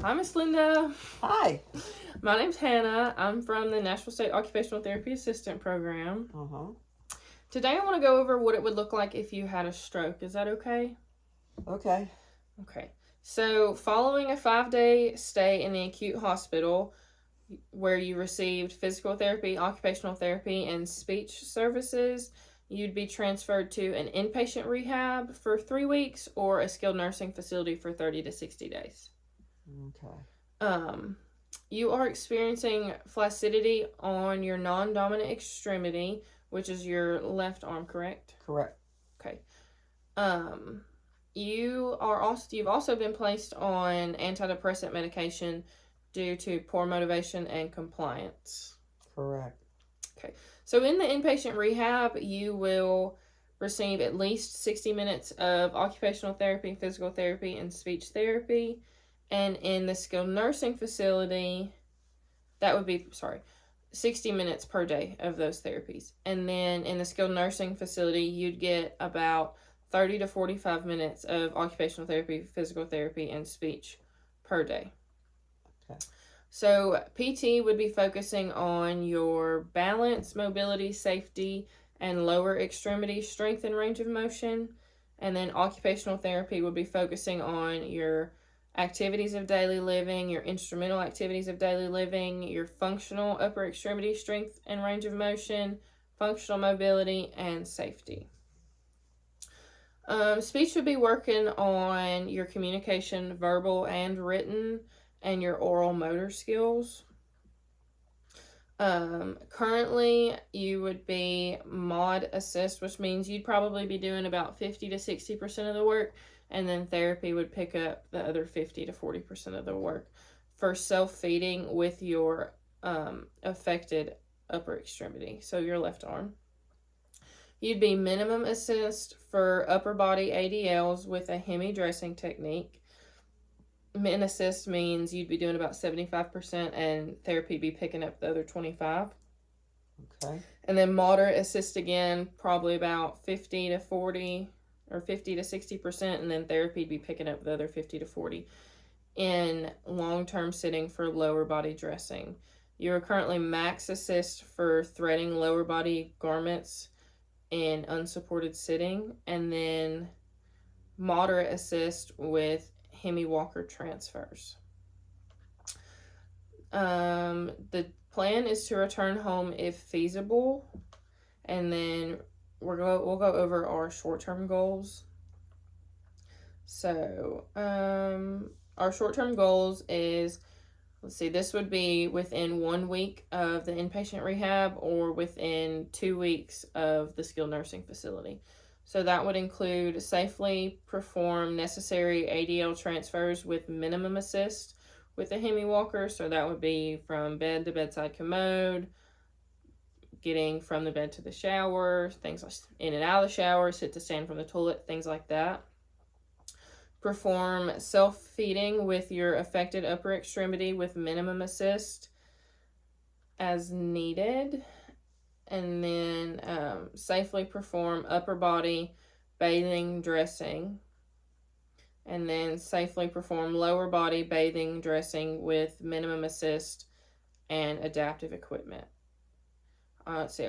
Hi, Miss Linda. Hi. My name's Hannah. I'm from the National State Occupational Therapy Assistant Program. Uh-huh. Today, I want to go over what it would look like if you had a stroke. Is that okay? Okay. Okay. So, following a 5-day stay in the acute hospital where you received physical therapy, occupational therapy, and speech services, you'd be transferred to an inpatient rehab for 3 weeks or a skilled nursing facility for 30 to 60 days. Okay. Um, you are experiencing flaccidity on your non-dominant extremity, which is your left arm, correct? Correct. Okay. Um, you've also been placed on antidepressant medication due to poor motivation and compliance. Correct. Okay. So in the inpatient rehab, you will receive at least 60 minutes of occupational therapy, physical therapy, and speech therapy. And in the skilled nursing facility, that would be, 60 minutes per day of those therapies. And then in the skilled nursing facility, you'd get about 30 to 45 minutes of occupational therapy, physical therapy, and speech per day. Okay. So PT would be focusing on your balance, mobility, safety, and lower extremity strength and range of motion. And then occupational therapy would be focusing on your activities of daily living, your instrumental activities of daily living, your functional upper extremity strength and range of motion, functional mobility, and safety. Speech would be working on your communication, verbal and written, and your oral motor skills. Currently, you would be mod assist, which means you'd probably be doing about 50 to 60% of the work, and then therapy would pick up the other 50 to 40% of the work for self feeding with your affected upper extremity, so your left arm. You'd be minimum assist for upper body ADLs with a hemi dressing technique. Min assist means you'd be doing about 75% and therapy be picking up the other 25. Okay. And then moderate assist again, probably about 50 to 40 or 50 to 60%, and then therapy be picking up the other 50 to 40 in long-term sitting for lower body dressing. You're currently max assist for threading lower body garments in unsupported sitting, and then moderate assist with hemi walker transfers. The plan is to return home if feasible, and then we'll go over our short-term goals. So, our short-term goals is, let's see, this would be within 1 week of the inpatient rehab or within 2 weeks of the skilled nursing facility. So that would include safely perform necessary ADL transfers with minimum assist with a hemi walker. So that would be from bed to bedside commode, getting from the bed to the shower, things like in and out of the shower, sit to stand from the toilet, things like that. Perform self-feeding with your affected upper extremity with minimum assist as needed. And then safely perform upper body bathing dressing. And then safely perform lower body bathing dressing with minimum assist and adaptive equipment. Let's see,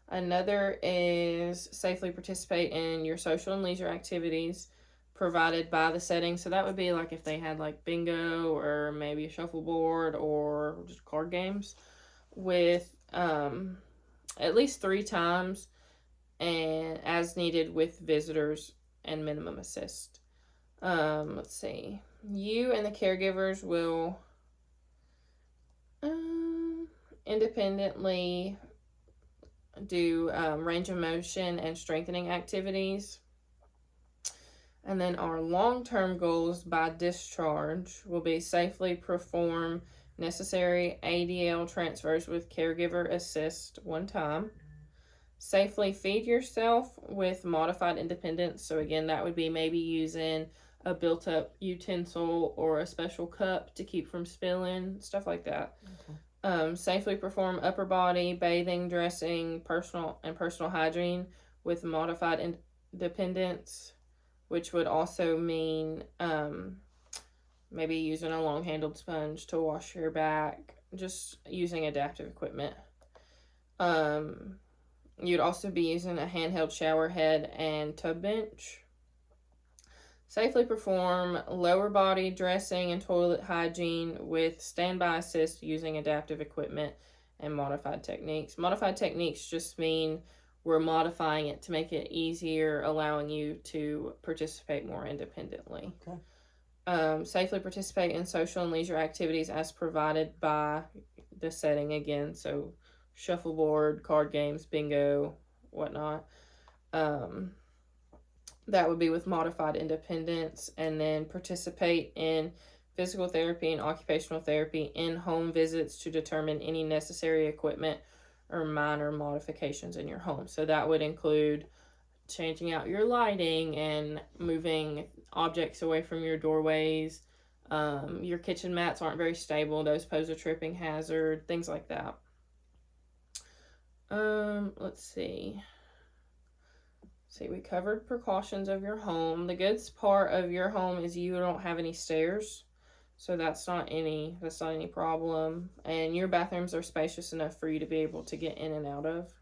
another is safely participate in your social and leisure activities provided by the setting. So that would be like if they had like bingo or maybe a shuffleboard or just card games with at least 3 times and as needed with visitors and minimum assist. Let's see. You and the caregivers will independently do range of motion and strengthening activities. And then our long-term goals by discharge will be safely perform necessary ADL transfers with caregiver assist 1 time. Safely feed yourself with modified independence. So again, that would be maybe using a built-up utensil or a special cup to keep from spilling, stuff like that. Okay. Safely perform upper body bathing, dressing, personal hygiene with modified independence. which would also mean maybe using a long-handled sponge to wash your back, just using adaptive equipment. You'd also be using a handheld shower head and tub bench. Safely perform lower body dressing and toilet hygiene with standby assist using adaptive equipment and modified techniques. Modified techniques just mean we're modifying it to make it easier, allowing you to participate more independently. Okay. Safely participate in social and leisure activities as provided by the setting again. So shuffleboard, card games, bingo, whatnot. That would be with modified independence. And then participate in physical therapy and occupational therapy in home visits to determine any necessary equipment or minor modifications in your home. So that would include changing out your lighting and moving objects away from your doorways. Your kitchen mats aren't very stable. Those pose a tripping hazard, things like that. Let's see. We covered precautions of your home. The good part of your home is you don't have any stairs, so that's not any problem. And your bathrooms are spacious enough for you to be able to get in and out of.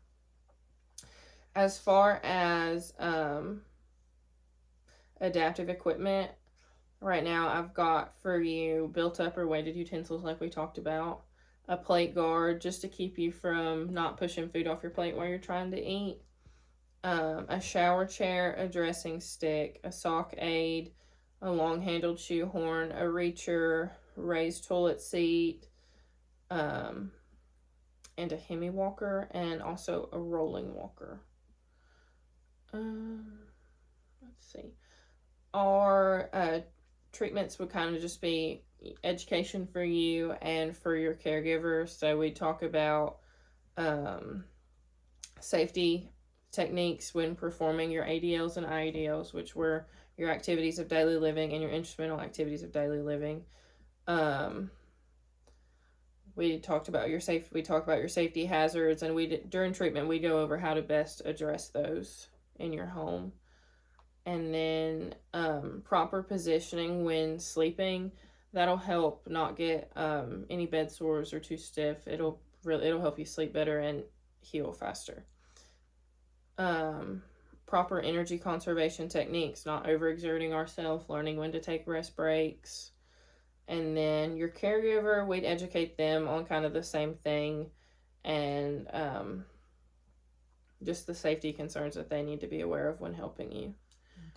As far as adaptive equipment, right now I've got for you built up or weighted utensils like we talked about, a plate guard just to keep you from not pushing food off your plate while you're trying to eat, a shower chair, a dressing stick, a sock aid, a long-handled shoe horn, a reacher, raised toilet seat, and a hemi walker, and also a rolling walker. Let's see. Our treatments would kind of just be education for you and for your caregiver. So we talk about safety techniques when performing your ADLs and IADLs, which were your activities of daily living and your instrumental activities of daily living. We talked about your safety hazards, and during treatment we go over how to best address those in your home. And then proper positioning when sleeping, that'll help not get any bed sores or too stiff. It'll help you sleep better and heal faster. Proper energy conservation techniques, not overexerting ourselves, learning when to take rest breaks. And then your caregiver, we'd educate them on kind of the same thing, and just the safety concerns that they need to be aware of when helping you.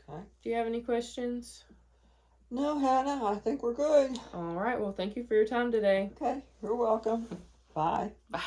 Okay. Do you have any questions? No, Hannah, I think we're good. All right. Well, thank you for your time today. Okay, you're welcome. Bye. Bye.